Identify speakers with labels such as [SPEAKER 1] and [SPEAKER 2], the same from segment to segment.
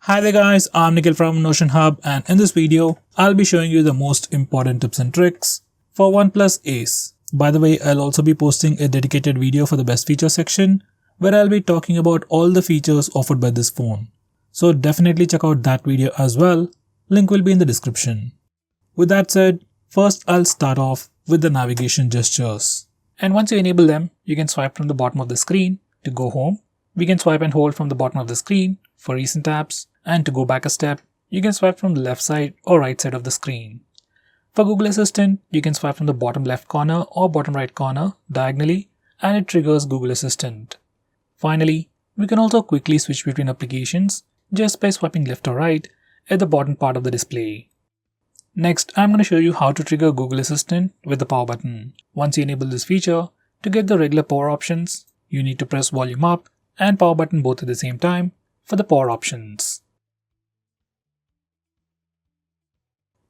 [SPEAKER 1] Hi there guys, I'm Nikhil from Notion Hub, and in this video, I'll be showing you the most important tips and tricks for OnePlus Ace. By the way, I'll also be posting a dedicated video for the best feature section where I'll be talking about all the features offered by this phone. So definitely check out that video as well, link will be in the description. With that said, first I'll start off with the navigation gestures. And once you enable them, you can swipe from the bottom of the screen to go home. We can swipe and hold from the bottom of the screen for recent apps, and to go back a step, you can swipe from the left side or right side of the screen. For Google Assistant, you can swipe from the bottom left corner or bottom right corner diagonally and it triggers Google Assistant. Finally, we can also quickly switch between applications just by swiping left or right at the bottom part of the display. Next, I'm going to show you how to trigger Google Assistant with the power button. Once you enable this feature, to get the regular power options, you need to press volume up and power button both at the same time for the power options.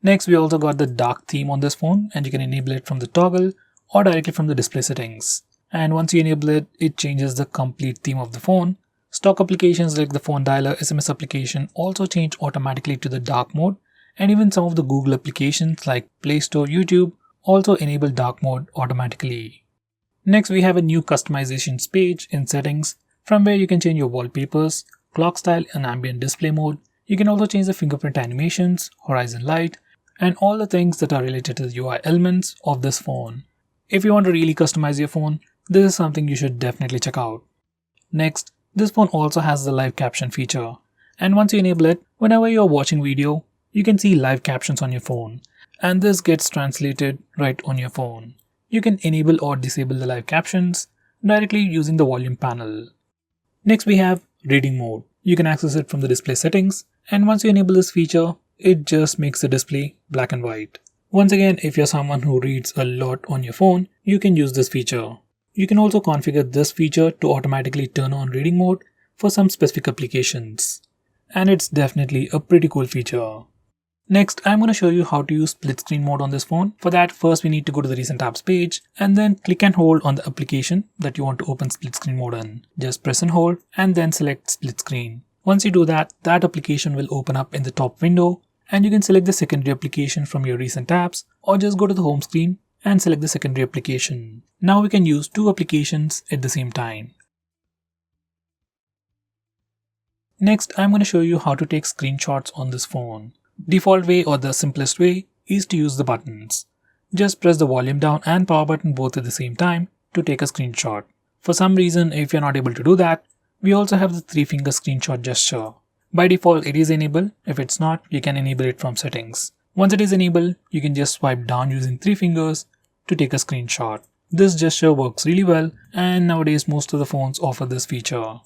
[SPEAKER 1] Next, we also got the dark theme on this phone, and you can enable it from the toggle or directly from the display settings. And once you enable it, it changes the complete theme of the phone. Stock applications like the phone dialer SMS application also change automatically to the dark mode, and even some of the Google applications like Play Store, YouTube also enable dark mode automatically. Next, we have a new customizations page in settings from where you can change your wallpapers, clock style and ambient display mode. You can also change the fingerprint animations, horizon light, and all the things that are related to the UI elements of this phone. If you want to really customize your phone, this is something you should definitely check out. Next, this phone also has the live caption feature, and once you enable it, whenever you are watching video, you can see live captions on your phone, and this gets translated right on your phone. You can enable or disable the live captions directly using the volume panel. Next, we have reading mode. You can access it from the display settings, and once you enable this feature, it just makes the display black and white. Once again, if you're someone who reads a lot on your phone, you can use this feature. You can also configure this feature to automatically turn on reading mode for some specific applications. And it's definitely a pretty cool feature. Next, I'm going to show you how to use split screen mode on this phone. For that, first we need to go to the recent apps page and then click and hold on the application that you want to open split screen mode in. Just press and hold and then select split screen. Once you do that, that application will open up in the top window, and you can select the secondary application from your recent apps or just go to the home screen and select the secondary application. Now we can use two applications at the same time. Next, I'm going to show you how to take screenshots on this phone. Default way or the simplest way is to use the buttons. Just press the volume down and power button both at the same time to take a screenshot. For some reason, if you're not able to do that, we also have the 3-finger screenshot gesture. By default, it is enabled. If it's not, you can enable it from settings. Once it is enabled, you can just swipe down using 3 fingers to take a screenshot. This gesture works really well, and nowadays most of the phones offer this feature.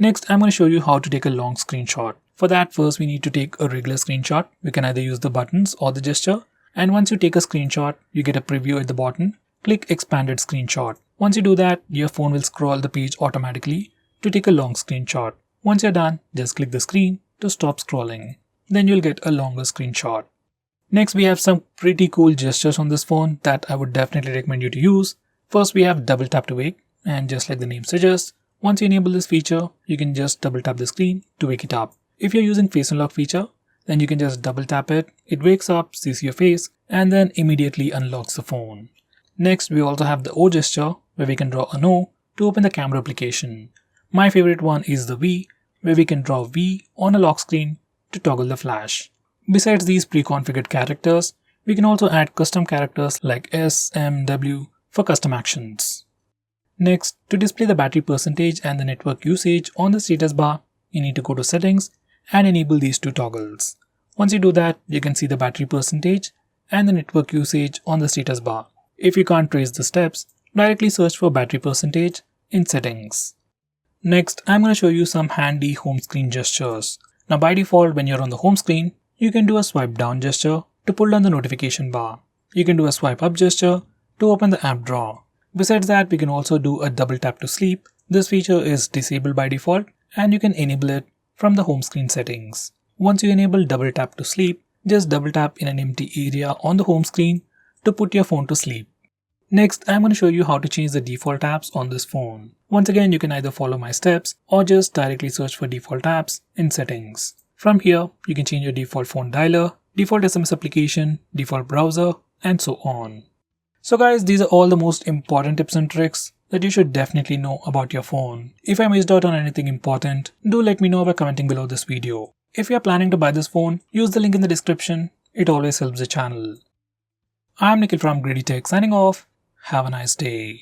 [SPEAKER 1] Next, I'm going to show you how to take a long screenshot. For that, first we need to take a regular screenshot. We can either use the buttons or the gesture. And once you take a screenshot, you get a preview at the bottom. Click expanded screenshot. Once you do that, your phone will scroll the page automatically to take a long screenshot. Once you're done, just click the screen to stop scrolling. Then you'll get a longer screenshot. Next, we have some pretty cool gestures on this phone that I would definitely recommend you to use. First, we have double tap to wake, and just like the name suggests, once you enable this feature, you can just double tap the screen to wake it up. If you're using face unlock feature, then you can just double tap it, it wakes up, sees your face, and then immediately unlocks the phone. Next, we also have the O gesture, where we can draw an O to open the camera application. My favorite one is the V, where we can draw V on a lock screen to toggle the flash. Besides these pre-configured characters, we can also add custom characters like S, M, W for custom actions. Next, to display the battery percentage and the network usage on the status bar, you need to go to settings and enable these two toggles. Once you do that, you can see the battery percentage and the network usage on the status bar. If you can't trace the steps, directly search for battery percentage in settings. Next, I'm going to show you some handy home screen gestures. Now by default, when you're on the home screen, you can do a swipe down gesture to pull down the notification bar. You can do a swipe up gesture to open the app drawer. Besides that, we can also do a double tap to sleep. This feature is disabled by default, and you can enable it from the home screen settings. Once you enable double tap to sleep, just double tap in an empty area on the home screen to put your phone to sleep. Next, I'm going to show you how to change the default apps on this phone. Once again, you can either follow my steps or just directly search for default apps in settings. From here, you can change your default phone dialer, default SMS application, default browser, and so on. So guys, these are all the most important tips and tricks that you should definitely know about your phone. If I missed out on anything important, do let me know by commenting below this video. If you are planning to buy this phone, use the link in the description. It always helps the channel. I'm Nikhil from Greedy Tech signing off. Have a nice day.